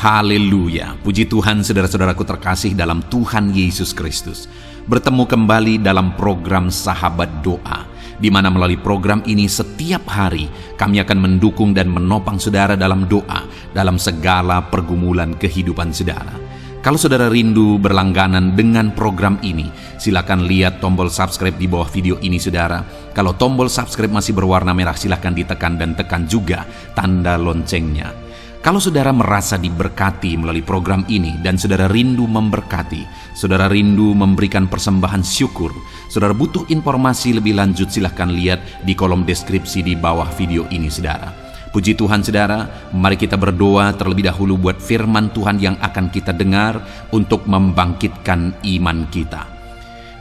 Haleluya, puji Tuhan saudara-saudaraku terkasih dalam Tuhan Yesus Kristus. Bertemu kembali dalam program Sahabat Doa, di mana melalui program ini setiap hari kami akan mendukung dan menopang saudara dalam doa, dalam segala pergumulan kehidupan saudara. Kalau saudara rindu berlangganan dengan program ini, silakan lihat tombol subscribe di bawah video ini saudara. Kalau tombol subscribe masih berwarna merah, silakan ditekan dan tekan juga tanda loncengnya. Kalau saudara merasa diberkati melalui program ini dan saudara rindu memberkati, saudara rindu memberikan persembahan syukur, saudara butuh informasi lebih lanjut, silahkan lihat di kolom deskripsi di bawah video ini saudara. Puji Tuhan saudara, mari kita berdoa terlebih dahulu buat firman Tuhan yang akan kita dengar untuk membangkitkan iman kita.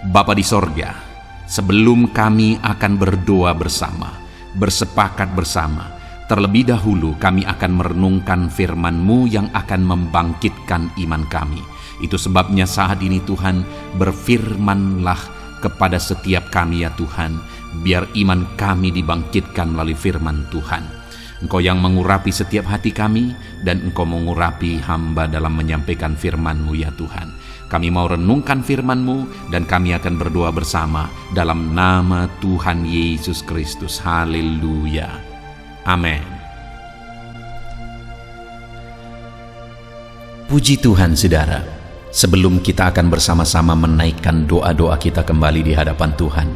Bapa di sorga, sebelum kami akan berdoa bersama, bersepakat bersama, terlebih dahulu kami akan merenungkan firman-Mu yang akan membangkitkan iman kami. Itu sebabnya saat ini Tuhan, berfirmanlah kepada setiap kami ya Tuhan, biar iman kami dibangkitkan melalui firman Tuhan. Engkau yang mengurapi setiap hati kami, dan Engkau mengurapi hamba dalam menyampaikan firman-Mu ya Tuhan. Kami mau renungkan firman-Mu, dan kami akan berdoa bersama dalam nama Tuhan Yesus Kristus. Haleluya. Amin. Puji Tuhan saudara, sebelum kita akan bersama-sama menaikkan doa-doa kita kembali di hadapan Tuhan,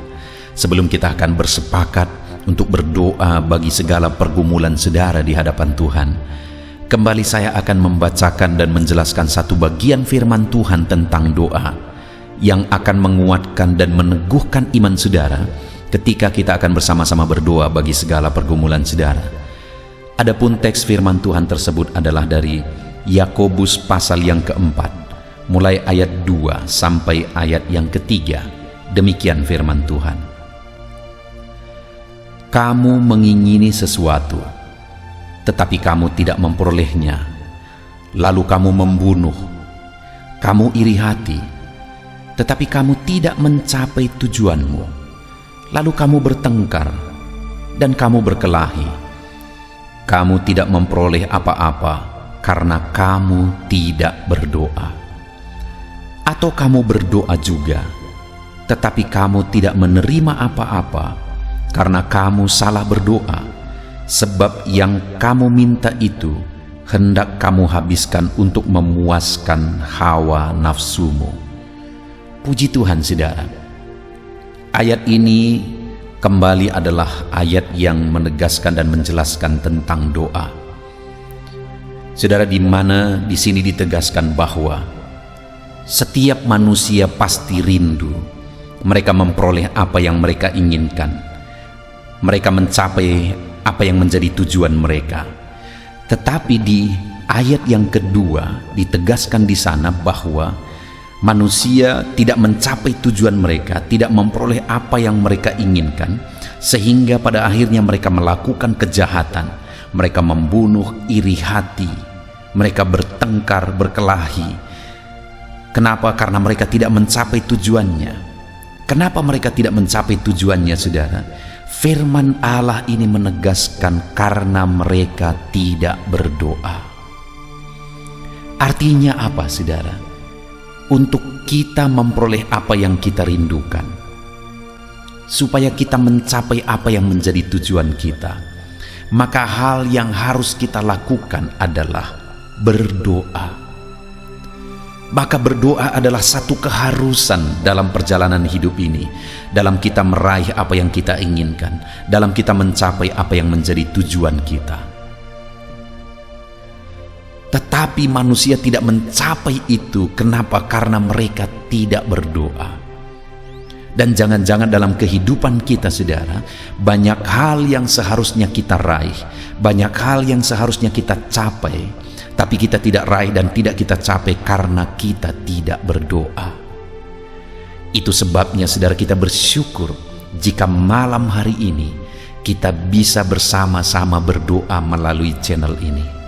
sebelum kita akan bersepakat untuk berdoa bagi segala pergumulan saudara di hadapan Tuhan, kembali saya akan membacakan dan menjelaskan satu bagian firman Tuhan tentang doa yang akan menguatkan dan meneguhkan iman saudara ketika kita akan bersama-sama berdoa bagi segala pergumulan saudara. Adapun teks firman Tuhan tersebut adalah dari Yakobus pasal yang keempat, mulai ayat 2 sampai ayat yang ketiga. Demikian firman Tuhan. Kamu mengingini sesuatu, tetapi kamu tidak memperolehnya. Lalu kamu membunuh. Kamu iri hati, tetapi kamu tidak mencapai tujuanmu. Lalu kamu bertengkar dan kamu berkelahi. Kamu tidak memperoleh apa-apa karena kamu tidak berdoa. Atau kamu berdoa juga, tetapi kamu tidak menerima apa-apa karena kamu salah berdoa, sebab yang kamu minta itu hendak kamu habiskan untuk memuaskan hawa nafsumu. Puji Tuhan saudara. Ayat ini kembali adalah ayat yang menegaskan dan menjelaskan tentang doa. Saudara, di mana di sini ditegaskan bahwa setiap manusia pasti rindu. Mereka memperoleh apa yang mereka inginkan. Mereka mencapai apa yang menjadi tujuan mereka. Tetapi di ayat yang kedua ditegaskan di sana bahwa manusia tidak mencapai tujuan mereka, tidak memperoleh apa yang mereka inginkan, sehingga pada akhirnya mereka melakukan kejahatan. Mereka membunuh, iri hati, mereka bertengkar, berkelahi. Kenapa? Karena mereka tidak mencapai tujuannya. Kenapa mereka tidak mencapai tujuannya saudara? Firman Allah ini menegaskan karena mereka tidak berdoa. Artinya apa saudara? Untuk kita memperoleh apa yang kita rindukan, supaya kita mencapai apa yang menjadi tujuan kita, maka hal yang harus kita lakukan adalah berdoa. Maka berdoa adalah satu keharusan dalam perjalanan hidup ini, dalam kita meraih apa yang kita inginkan, dalam kita mencapai apa yang menjadi tujuan kita. Tetapi manusia tidak mencapai itu. Kenapa? Karena mereka tidak berdoa. Dan jangan-jangan dalam kehidupan kita saudara, banyak hal yang seharusnya kita raih, banyak hal yang seharusnya kita capai, tapi kita tidak raih dan tidak kita capai karena kita tidak berdoa. Itu sebabnya saudara, kita bersyukur jika malam hari ini kita bisa bersama-sama berdoa melalui channel ini.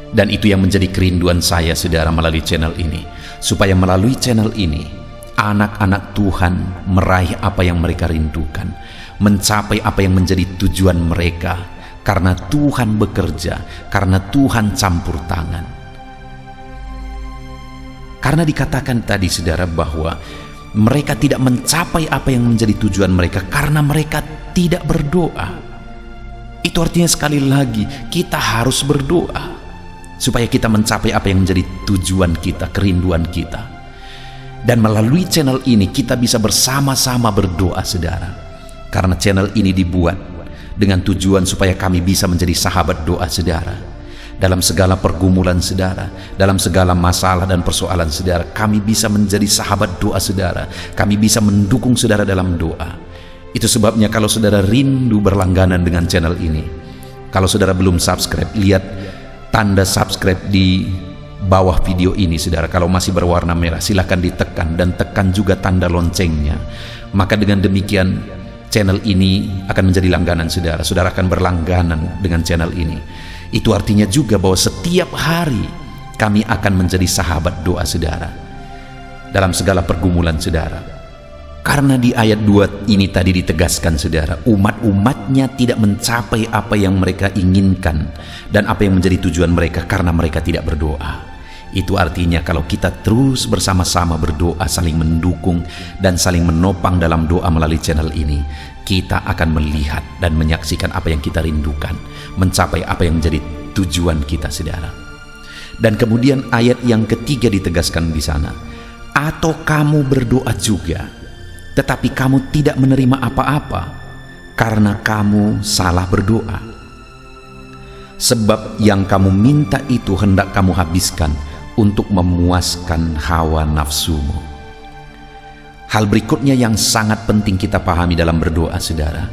Dan itu yang menjadi kerinduan saya saudara melalui channel ini, supaya melalui channel ini anak-anak Tuhan meraih apa yang mereka rindukan, mencapai apa yang menjadi tujuan mereka, karena Tuhan bekerja, karena Tuhan campur tangan. Karena dikatakan tadi saudara bahwa mereka tidak mencapai apa yang menjadi tujuan mereka karena mereka tidak berdoa. Itu artinya sekali lagi kita harus berdoa supaya kita mencapai apa yang menjadi tujuan kita, kerinduan kita. Dan melalui channel ini kita bisa bersama-sama berdoa saudara. Karena channel ini dibuat dengan tujuan supaya kami bisa menjadi sahabat doa saudara. Dalam segala pergumulan saudara, dalam segala masalah dan persoalan saudara, kami bisa menjadi sahabat doa saudara. Kami bisa mendukung saudara dalam doa. Itu sebabnya kalau saudara rindu berlangganan dengan channel ini, kalau saudara belum subscribe, lihat tanda subscribe di bawah video ini saudara. Kalau masih berwarna merah silahkan ditekan, dan tekan juga tanda loncengnya. Maka dengan demikian channel ini akan menjadi langganan saudara. Saudara akan berlangganan dengan channel ini. Itu artinya juga bahwa setiap hari kami akan menjadi sahabat doa saudara dalam segala pergumulan saudara. Karena di ayat 2 ini tadi ditegaskan saudara, umat-umatnya tidak mencapai apa yang mereka inginkan dan apa yang menjadi tujuan mereka karena mereka tidak berdoa. Itu artinya kalau kita terus bersama-sama berdoa, saling mendukung dan saling menopang dalam doa melalui channel ini, kita akan melihat dan menyaksikan apa yang kita rindukan, mencapai apa yang menjadi tujuan kita saudara. Dan kemudian ayat yang ketiga ditegaskan di sana, atau kamu berdoa juga, tetapi kamu tidak menerima apa-apa karena kamu salah berdoa. Sebab yang kamu minta itu hendak kamu habiskan untuk memuaskan hawa nafsumu. Hal berikutnya yang sangat penting kita pahami dalam berdoa saudara.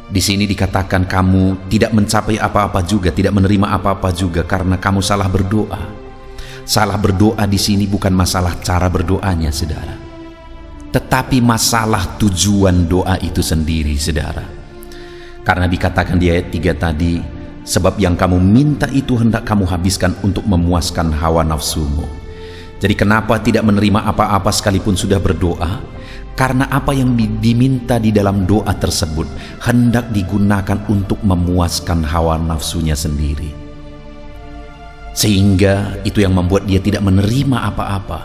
Di sini dikatakan kamu tidak mencapai apa-apa juga, tidak menerima apa-apa juga karena kamu salah berdoa. Salah berdoa di sini bukan masalah cara berdoanya saudara, tetapi masalah tujuan doa itu sendiri saudara. Karena dikatakan di ayat 3 tadi, sebab yang kamu minta itu hendak kamu habiskan untuk memuaskan hawa nafsumu. Jadi kenapa tidak menerima apa-apa sekalipun sudah berdoa? Karena apa yang diminta di dalam doa tersebut hendak digunakan untuk memuaskan hawa nafsunya sendiri. Sehingga itu yang membuat dia tidak menerima apa-apa.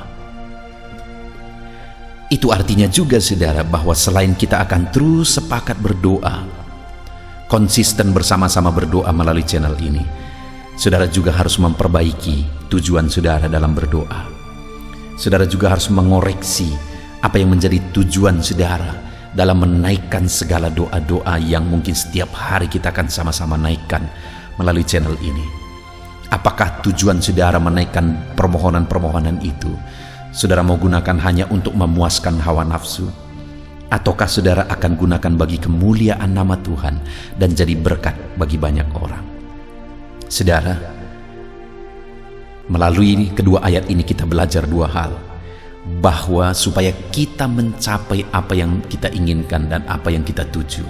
Itu artinya juga saudara bahwa selain kita akan terus sepakat berdoa, konsisten bersama-sama berdoa melalui channel ini, saudara juga harus memperbaiki tujuan saudara dalam berdoa. Saudara juga harus mengoreksi apa yang menjadi tujuan saudara dalam menaikkan segala doa-doa yang mungkin setiap hari kita akan sama-sama naikkan melalui channel ini. Apakah tujuan saudara menaikkan permohonan-permohonan itu saudara mau gunakan hanya untuk memuaskan hawa nafsu, ataukah saudara akan gunakan bagi kemuliaan nama Tuhan dan jadi berkat bagi banyak orang? Saudara, melalui kedua ayat ini kita belajar dua hal, bahwa supaya kita mencapai apa yang kita inginkan dan apa yang kita tuju,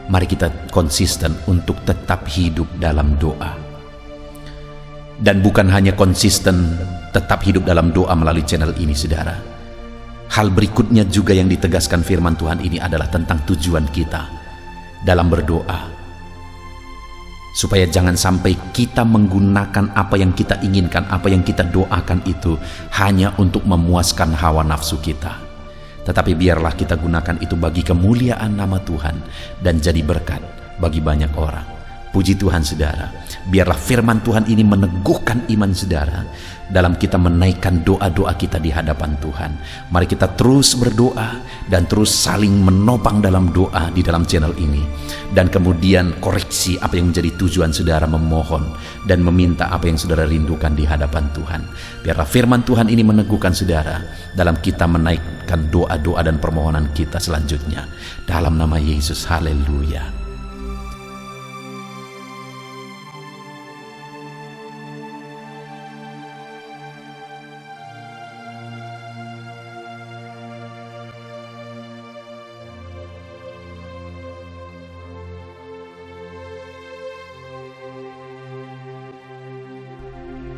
mari kita konsisten untuk tetap hidup dalam doa. Dan bukan hanya konsisten tetap hidup dalam doa melalui channel ini saudara, hal berikutnya juga yang ditegaskan firman Tuhan ini adalah tentang tujuan kita dalam berdoa. Supaya jangan sampai kita menggunakan apa yang kita inginkan, apa yang kita doakan itu hanya untuk memuaskan hawa nafsu kita. Tetapi biarlah kita gunakan itu bagi kemuliaan nama Tuhan dan jadi berkat bagi banyak orang. Puji Tuhan saudara, biarlah firman Tuhan ini meneguhkan iman saudara dalam kita menaikkan doa-doa kita di hadapan Tuhan. Mari kita terus berdoa dan terus saling menopang dalam doa di dalam channel ini. Dan kemudian koreksi apa yang menjadi tujuan saudara, memohon dan meminta apa yang saudara rindukan di hadapan Tuhan. Biarlah firman Tuhan ini meneguhkan saudara dalam kita menaikkan doa-doa dan permohonan kita selanjutnya. Dalam nama Yesus, haleluya.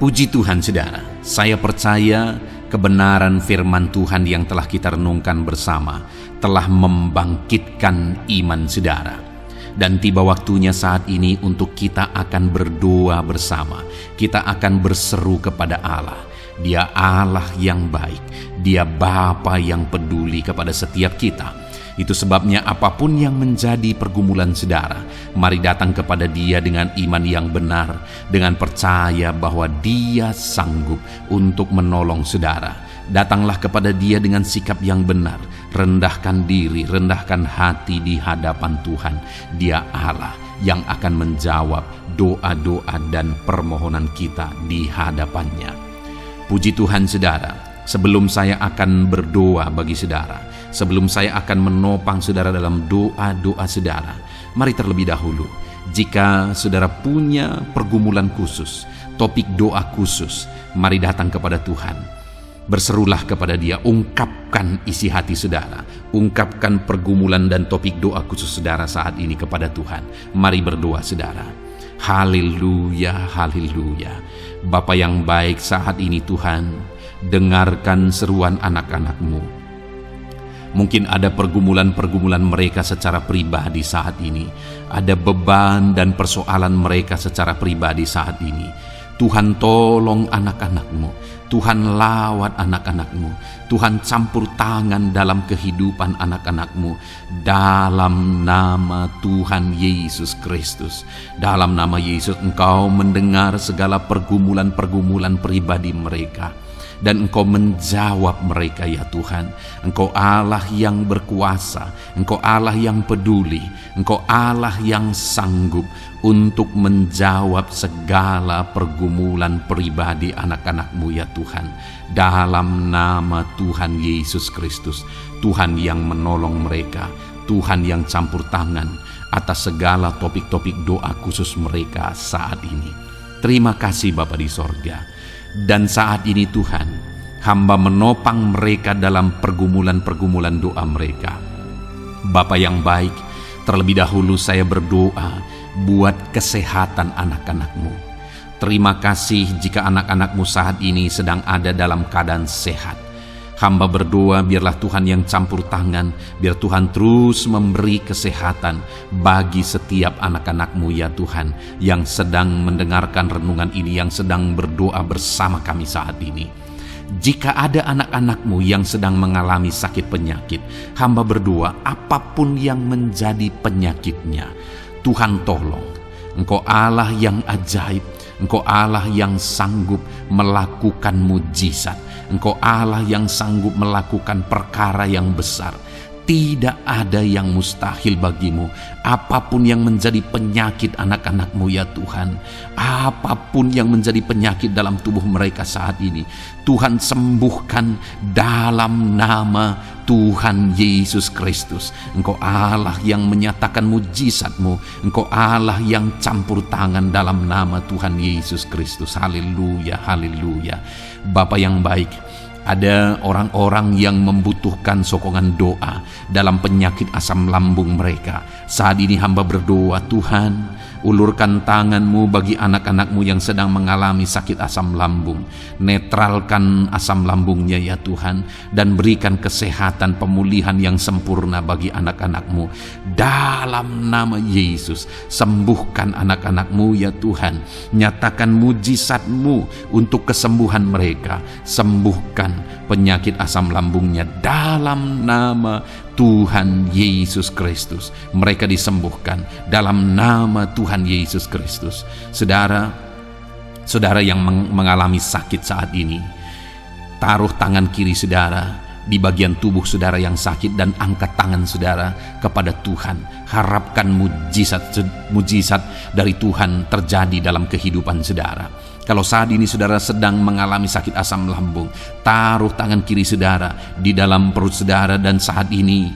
Puji Tuhan saudara, saya percaya kebenaran firman Tuhan yang telah kita renungkan bersama telah membangkitkan iman saudara. Dan tiba waktunya saat ini untuk kita akan berdoa bersama. Kita akan berseru kepada Allah. Dia Allah yang baik. Dia Bapa yang peduli kepada setiap kita. Itu sebabnya apapun yang menjadi pergumulan saudara, mari datang kepada Dia dengan iman yang benar, dengan percaya bahwa Dia sanggup untuk menolong saudara. Datanglah kepada Dia dengan sikap yang benar, rendahkan diri, rendahkan hati di hadapan Tuhan. Dia Allah yang akan menjawab doa-doa dan permohonan kita di hadapannya. Puji Tuhan saudara. Sebelum saya akan berdoa bagi saudara, sebelum saya akan menopang saudara dalam doa-doa saudara, mari terlebih dahulu, jika saudara punya pergumulan khusus, topik doa khusus, mari datang kepada Tuhan. Berserulah kepada Dia, ungkapkan isi hati saudara, ungkapkan pergumulan dan topik doa khusus saudara saat ini kepada Tuhan. Mari berdoa saudara. Haleluya, haleluya. Bapa yang baik, saat ini Tuhan, dengarkan seruan anak-anak-Mu. Mungkin ada pergumulan-pergumulan mereka secara pribadi saat ini. Ada beban dan persoalan mereka secara pribadi saat ini. Tuhan tolong anak-anak-Mu. Tuhan lawat anak-anak-Mu. Tuhan campur tangan dalam kehidupan anak-anak-Mu. Dalam nama Tuhan Yesus Kristus. Dalam nama Yesus Engkau mendengar segala pergumulan-pergumulan pribadi mereka. Dan Engkau menjawab mereka ya Tuhan. Engkau Allah yang berkuasa, Engkau Allah yang peduli, Engkau Allah yang sanggup untuk menjawab segala pergumulan pribadi anak-anak-Mu ya Tuhan. Dalam nama Tuhan Yesus Kristus, Tuhan yang menolong mereka, Tuhan yang campur tangan atas segala topik-topik doa khusus mereka saat ini. Terima kasih Bapa di sorga. Dan saat ini Tuhan, hamba menopang mereka dalam pergumulan-pergumulan doa mereka. Bapa yang baik, terlebih dahulu saya berdoa buat kesehatan anak-anak-Mu. Terima kasih jika anak-anak-Mu saat ini sedang ada dalam keadaan sehat. Hamba berdoa biarlah Tuhan yang campur tangan, biar Tuhan terus memberi kesehatan bagi setiap anak-anak-Mu ya Tuhan, yang sedang mendengarkan renungan ini, yang sedang berdoa bersama kami saat ini. Jika ada anak-anak-Mu yang sedang mengalami sakit penyakit, hamba berdoa apapun yang menjadi penyakitnya, Tuhan tolong. Engkau Allah yang ajaib, Engkau Allah yang sanggup melakukan mujizat. Engkau Allah yang sanggup melakukan perkara yang besar. Tidak ada yang mustahil bagimu. Apapun yang menjadi penyakit anak-anak-Mu ya Tuhan, apapun yang menjadi penyakit dalam tubuh mereka saat ini, Tuhan sembuhkan dalam nama Tuhan Yesus Kristus. Engkau Allah yang menyatakan mujizat-Mu, Engkau Allah yang campur tangan dalam nama Tuhan Yesus Kristus. Haleluya, haleluya. Bapa yang baik, ada orang-orang yang membutuhkan sokongan doa dalam penyakit asam lambung mereka. Saat ini hamba berdoa, Tuhan, ulurkan tangan-Mu bagi anak-anak-Mu yang sedang mengalami sakit asam lambung. Netralkan asam lambungnya ya Tuhan, dan berikan kesehatan pemulihan yang sempurna bagi anak-anak-Mu. Dalam nama Yesus, sembuhkan anak-anak-Mu ya Tuhan. Nyatakan mujizat-Mu untuk kesembuhan mereka. Sembuhkan penyakit asam lambungnya dalam nama Tuhan Yesus Kristus. Mereka disembuhkan dalam nama Tuhan Yesus Kristus. Saudara yang mengalami sakit saat ini, taruh tangan kiri saudara di bagian tubuh saudara yang sakit dan angkat tangan saudara kepada Tuhan. Harapkan mujizat dari Tuhan terjadi dalam kehidupan saudara. Kalau saat ini saudara sedang mengalami sakit asam lambung, taruh tangan kiri saudara di dalam perut saudara, dan saat ini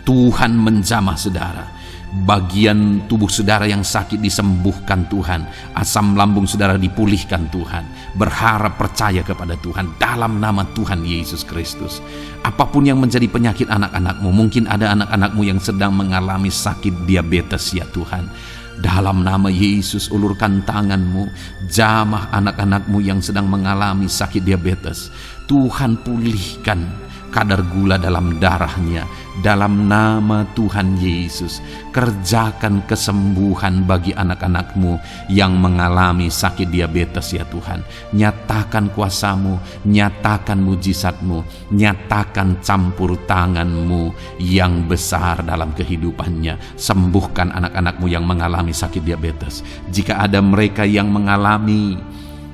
Tuhan menjamah saudara. Bagian tubuh saudara yang sakit disembuhkan Tuhan. Asam lambung saudara dipulihkan Tuhan. Berharap, percaya kepada Tuhan dalam nama Tuhan Yesus Kristus. Apapun yang menjadi penyakit anak-anak-Mu, mungkin ada anak-anak-Mu yang sedang mengalami sakit diabetes ya Tuhan. Dalam nama Yesus, ulurkan tangan-Mu, jamah anak-anak-Mu yang sedang mengalami sakit diabetes. Tuhan pulihkan kadar gula dalam darahnya. Dalam nama Tuhan Yesus, kerjakan kesembuhan bagi anak-anak-Mu yang mengalami sakit diabetes ya Tuhan. Nyatakan kuasa-Mu, nyatakan mujizat-Mu, nyatakan campur tangan-Mu yang besar dalam kehidupannya. Sembuhkan anak-anak-Mu yang mengalami sakit diabetes. Jika ada mereka yang mengalami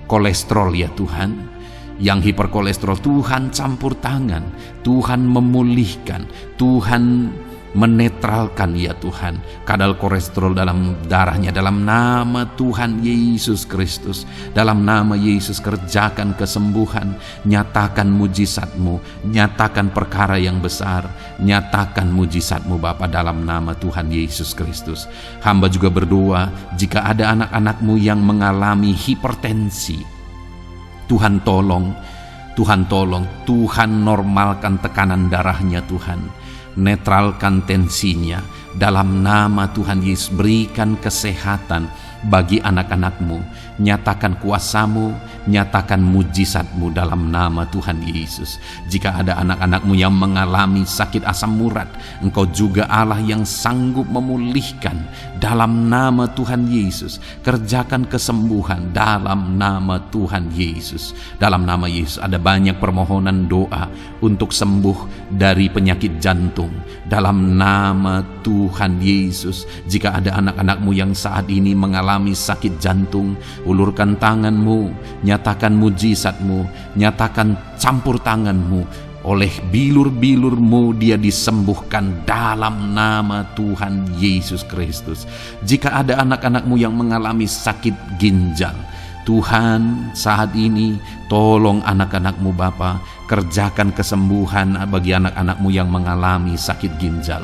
kolesterol ya Tuhan, yang hiperkolesterol, Tuhan campur tangan, Tuhan memulihkan, Tuhan menetralkan ya Tuhan kadar kolesterol dalam darahnya. Dalam nama Tuhan Yesus Kristus, dalam nama Yesus kerjakan kesembuhan, nyatakan mujizat-Mu, nyatakan perkara yang besar, nyatakan mujizat-Mu Bapa, dalam nama Tuhan Yesus Kristus. Hamba juga berdoa jika ada anak-anak-Mu yang mengalami hipertensi, Tuhan tolong, Tuhan tolong, Tuhan normalkan tekanan darahnya Tuhan, netralkan tensinya, dalam nama Tuhan Yesus. Berikan kesehatan bagi anak-anak-Mu, nyatakan kuasa-Mu, nyatakan mujizat-Mu dalam nama Tuhan Yesus. Jika ada anak-anak-Mu yang mengalami sakit asam urat, Engkau juga Allah yang sanggup memulihkan dalam nama Tuhan Yesus. Kerjakan kesembuhan dalam nama Tuhan Yesus. Dalam nama Yesus ada banyak permohonan doa untuk sembuh dari penyakit jantung. Dalam nama Tuhan Yesus, jika ada anak-anak-Mu yang saat ini mengalami sakit jantung, ulurkan tangan-Mu, nyatakan mujizat-Mu, nyatakan campur tangan-Mu. Oleh bilur-bilur-Mu dia disembuhkan dalam nama Tuhan Yesus Kristus. Jika ada anak-anak-Mu yang mengalami sakit ginjal, Tuhan saat ini tolong anak-anak-Mu Bapa, kerjakan kesembuhan bagi anak-anak-Mu yang mengalami sakit ginjal.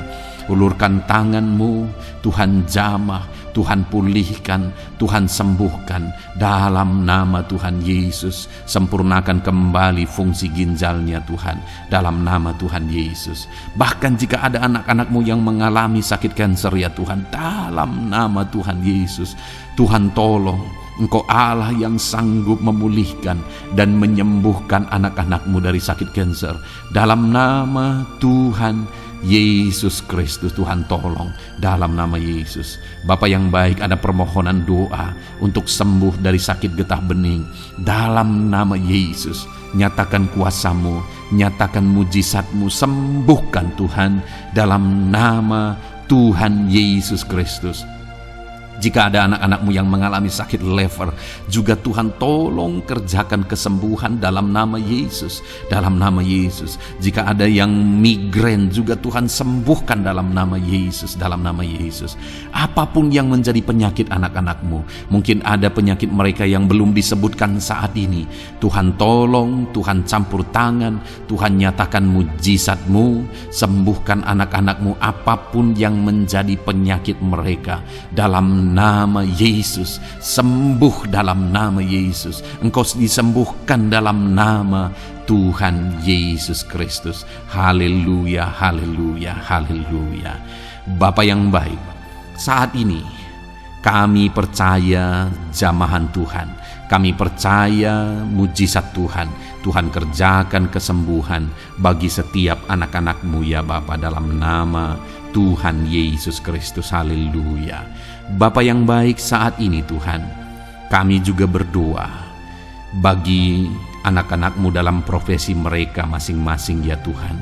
Ulurkan tangan-Mu, Tuhan jamah, Tuhan pulihkan, Tuhan sembuhkan dalam nama Tuhan Yesus. Sempurnakan kembali fungsi ginjalnya Tuhan, dalam nama Tuhan Yesus. Bahkan jika ada anak-anak-Mu yang mengalami sakit kanker ya Tuhan, dalam nama Tuhan Yesus, Tuhan tolong. Engkau Allah yang sanggup memulihkan dan menyembuhkan anak-anak-Mu dari sakit kanker. Dalam nama Tuhan Yesus Kristus, Tuhan tolong dalam nama Yesus. Bapa yang baik, ada permohonan doa untuk sembuh dari sakit getah bening. Dalam nama Yesus, nyatakan kuasa-Mu, nyatakan mujizat-Mu, sembuhkan Tuhan dalam nama Tuhan Yesus Kristus. Jika ada anak-anak-Mu yang mengalami sakit lever, juga Tuhan tolong kerjakan kesembuhan dalam nama Yesus. Dalam nama Yesus. Jika ada yang migrain, juga Tuhan sembuhkan dalam nama Yesus. Dalam nama Yesus. Apapun yang menjadi penyakit anak-anak-Mu, mungkin ada penyakit mereka yang belum disebutkan saat ini, Tuhan tolong, Tuhan campur tangan, Tuhan nyatakan mujizat-Mu, sembuhkan anak-anak-Mu apapun yang menjadi penyakit mereka. Dalam nama Yesus, sembuh dalam nama Yesus. Engkau disembuhkan dalam nama Tuhan Yesus Kristus. Haleluya, haleluya, haleluya. Bapa yang baik, saat ini kami percaya jamahan Tuhan, kami percaya mujizat Tuhan. Tuhan kerjakan kesembuhan bagi setiap anak-anak-Mu ya Bapa, dalam nama Tuhan Yesus Kristus. Haleluya. Bapa yang baik, saat ini Tuhan, kami juga berdoa bagi anak-anak-Mu dalam profesi mereka masing-masing ya Tuhan.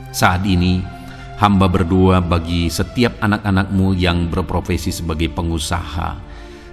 Saat ini hamba berdoa bagi setiap anak-anak-Mu yang berprofesi sebagai pengusaha,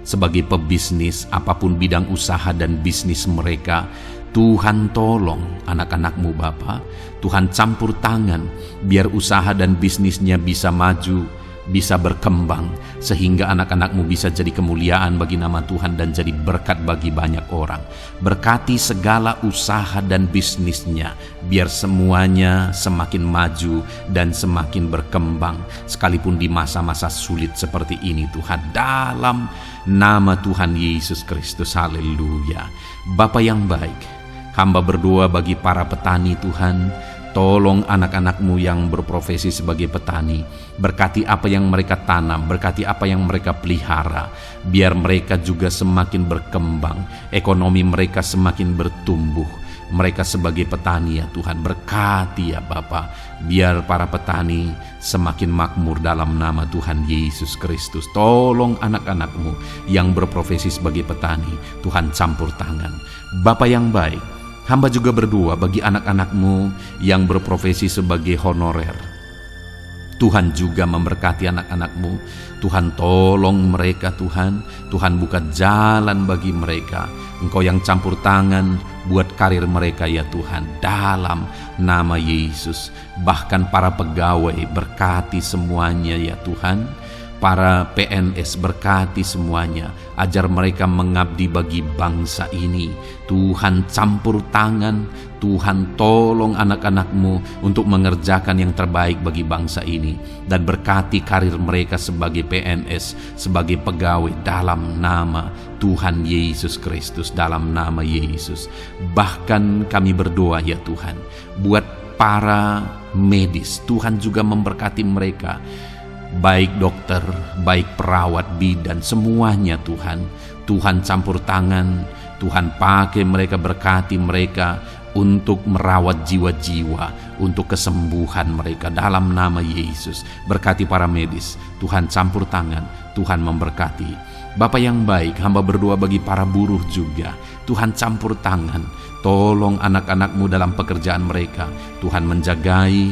sebagai pebisnis, apapun bidang usaha dan bisnis mereka. Tuhan tolong anak-anak-Mu Bapa, Tuhan campur tangan biar usaha dan bisnisnya bisa maju, bisa berkembang, sehingga anak-anak-Mu bisa jadi kemuliaan bagi nama Tuhan dan jadi berkat bagi banyak orang. Berkati segala usaha dan bisnisnya, biar semuanya semakin maju dan semakin berkembang, sekalipun di masa-masa sulit seperti ini Tuhan, dalam nama Tuhan Yesus Kristus. Haleluya. Bapa yang baik, hamba berdoa bagi para petani Tuhan, Tolong anak-anak-Mu yang berprofesi sebagai petani, berkati apa yang mereka tanam, berkati apa yang mereka pelihara, biar mereka juga semakin berkembang, ekonomi mereka semakin bertumbuh. Mereka sebagai petani ya Tuhan, berkati ya Bapa, biar para petani semakin makmur dalam nama Tuhan Yesus Kristus. Tolong anak-anak-Mu yang berprofesi sebagai petani, Tuhan campur tangan. Bapa yang baik, hamba juga berdoa bagi anak-anak-Mu yang berprofesi sebagai honorer. Tuhan juga memberkati anak-anak-Mu. Tuhan tolong mereka Tuhan. Tuhan buka jalan bagi mereka. Engkau yang campur tangan buat karir mereka ya Tuhan. Dalam nama Yesus. Bahkan para pegawai berkati semuanya ya Tuhan. Para PNS berkati semuanya, ajar mereka mengabdi bagi bangsa ini. Tuhan campur tangan, Tuhan tolong anak-anak-Mu untuk mengerjakan yang terbaik bagi bangsa ini. Dan berkati karir mereka sebagai PNS, sebagai pegawai dalam nama Tuhan Yesus Kristus, dalam nama Yesus. Bahkan kami berdoa ya Tuhan, buat para medis, Tuhan juga memberkati mereka. Baik dokter, baik perawat, bidan, semuanya Tuhan. Tuhan campur tangan, Tuhan pakai mereka, berkati mereka untuk merawat jiwa-jiwa, untuk kesembuhan mereka dalam nama Yesus. Berkati para medis, Tuhan campur tangan, Tuhan memberkati. Bapa yang baik, hamba berdoa bagi para buruh juga. Tuhan campur tangan, tolong anak-anak-Mu dalam pekerjaan mereka. Tuhan menjagai,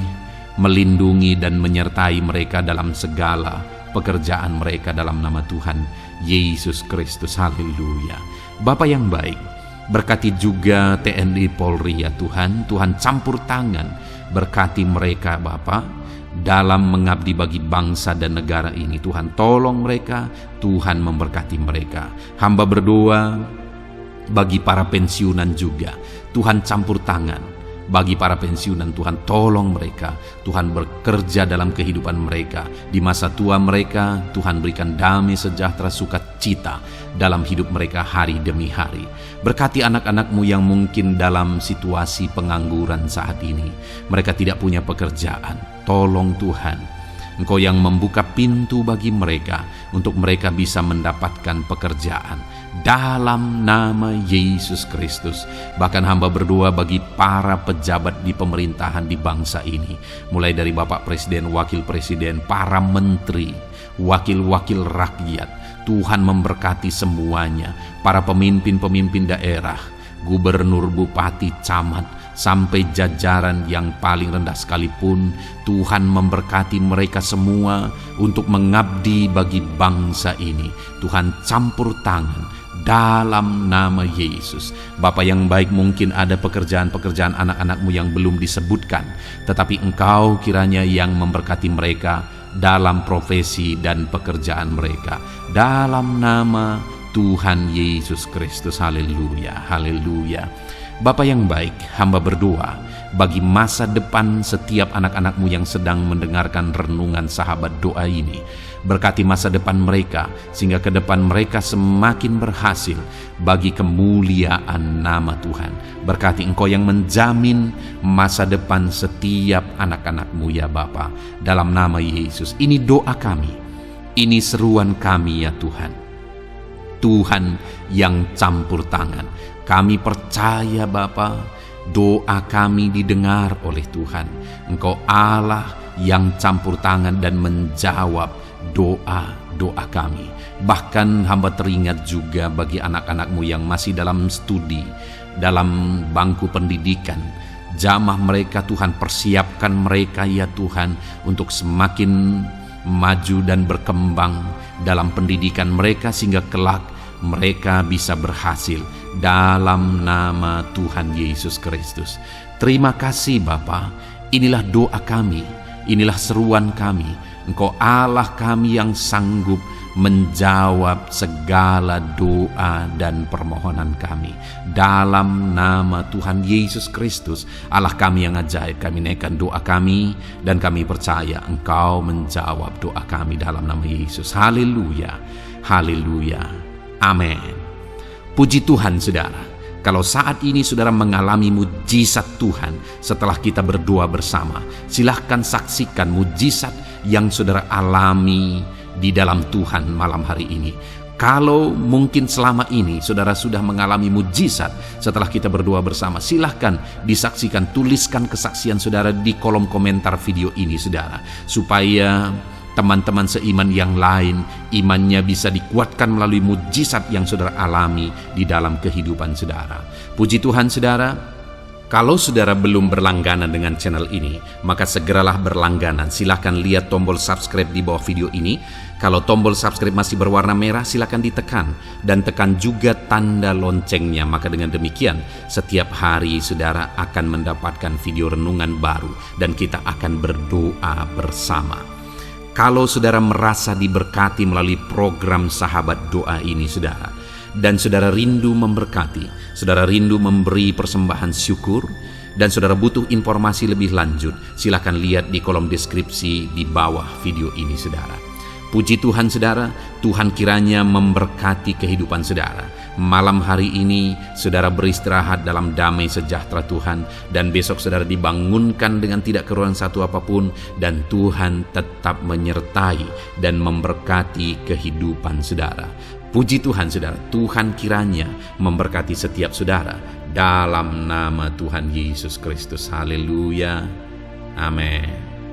melindungi dan menyertai mereka dalam segala pekerjaan mereka dalam nama Tuhan Yesus Kristus. Haleluya. Bapa yang baik, berkati juga TNI Polri ya Tuhan. Tuhan campur tangan, berkati mereka Bapa dalam mengabdi bagi bangsa dan negara ini. Tuhan tolong mereka, Tuhan memberkati mereka. Hamba berdoa bagi para pensiunan juga. Tuhan campur tangan bagi para pensiunan, Tuhan tolong mereka. Tuhan bekerja dalam kehidupan mereka. Di masa tua mereka, Tuhan berikan damai sejahtera sukacita dalam hidup mereka hari demi hari. Berkati anak-anak-Mu yang mungkin dalam situasi pengangguran saat ini. Mereka tidak punya pekerjaan. Tolong Tuhan, Engkau yang membuka pintu bagi mereka untuk mereka bisa mendapatkan pekerjaan dalam nama Yesus Kristus. Bahkan hamba berdoa bagi para pejabat di pemerintahan di bangsa ini, mulai dari Bapak Presiden, Wakil Presiden, para menteri, wakil-wakil rakyat. Tuhan memberkati semuanya, para pemimpin-pemimpin daerah, gubernur, bupati, camat, sampai jajaran yang paling rendah sekalipun. Tuhan memberkati mereka semua untuk mengabdi bagi bangsa ini. Tuhan campur tangan dalam nama Yesus. Bapa yang baik, mungkin ada pekerjaan-pekerjaan anak-anak-Mu yang belum disebutkan, tetapi Engkau kiranya yang memberkati mereka dalam profesi dan pekerjaan mereka, dalam nama Tuhan Yesus Kristus. Haleluya, haleluya. Bapa yang baik, hamba berdoa bagi masa depan setiap anak-anak-Mu yang sedang mendengarkan renungan sahabat doa ini. Berkati masa depan mereka, sehingga ke depan mereka semakin berhasil bagi kemuliaan nama Tuhan. Berkati Engkau yang menjamin masa depan setiap anak-anak-Mu ya Bapa, dalam nama Yesus. Ini doa kami, ini seruan kami ya Tuhan. Tuhan yang campur tangan. Kami percaya Bapa, doa kami didengar oleh Tuhan. Engkau Allah yang campur tangan dan menjawab doa-doa kami. Bahkan hamba teringat juga bagi anak-anak-Mu yang masih dalam studi, dalam bangku pendidikan. Jamah mereka Tuhan, persiapkan mereka ya Tuhan untuk semakin maju dan berkembang dalam pendidikan mereka, sehingga kelak mereka bisa berhasil dalam nama Tuhan Yesus Kristus. Terima kasih Bapa. Inilah doa kami, inilah seruan kami. Engkau Allah kami yang sanggup menjawab segala doa dan permohonan kami. Dalam nama Tuhan Yesus Kristus, Allah kami yang ajaib, kami naikkan doa kami dan kami percaya Engkau menjawab doa kami dalam nama Yesus. Haleluya, haleluya. Amin. Puji Tuhan saudara. Kalau saat ini saudara mengalami mujizat Tuhan setelah kita berdoa bersama, silahkan saksikan mujizat yang saudara alami di dalam Tuhan malam hari ini. Kalau mungkin selama ini saudara sudah mengalami mujizat setelah kita berdoa bersama, silahkan disaksikan, tuliskan kesaksian saudara di kolom komentar video ini saudara, supaya teman-teman seiman yang lain imannya bisa dikuatkan melalui mujizat yang saudara alami di dalam kehidupan saudara. Puji Tuhan saudara. Kalau saudara belum berlangganan dengan channel ini, maka segeralah berlangganan. Silahkan lihat tombol subscribe di bawah video ini. Kalau tombol subscribe masih berwarna merah, silahkan ditekan. Dan tekan juga tanda loncengnya. Maka dengan demikian, setiap hari saudara akan mendapatkan video renungan baru. Dan kita akan berdoa bersama. Kalau saudara merasa diberkati melalui program Sahabat Doa ini saudara, dan saudara rindu memberkati, saudara rindu memberi persembahan syukur, dan saudara butuh informasi lebih lanjut, silakan lihat di kolom deskripsi di bawah video ini saudara. Puji Tuhan saudara, Tuhan kiranya memberkati kehidupan saudara. Malam hari ini saudara beristirahat dalam damai sejahtera Tuhan, dan besok saudara dibangunkan dengan tidak kekurangan satu apapun, dan Tuhan tetap menyertai dan memberkati kehidupan saudara. Puji Tuhan saudara, Tuhan kiranya memberkati setiap saudara dalam nama Tuhan Yesus Kristus. Haleluya. Amin.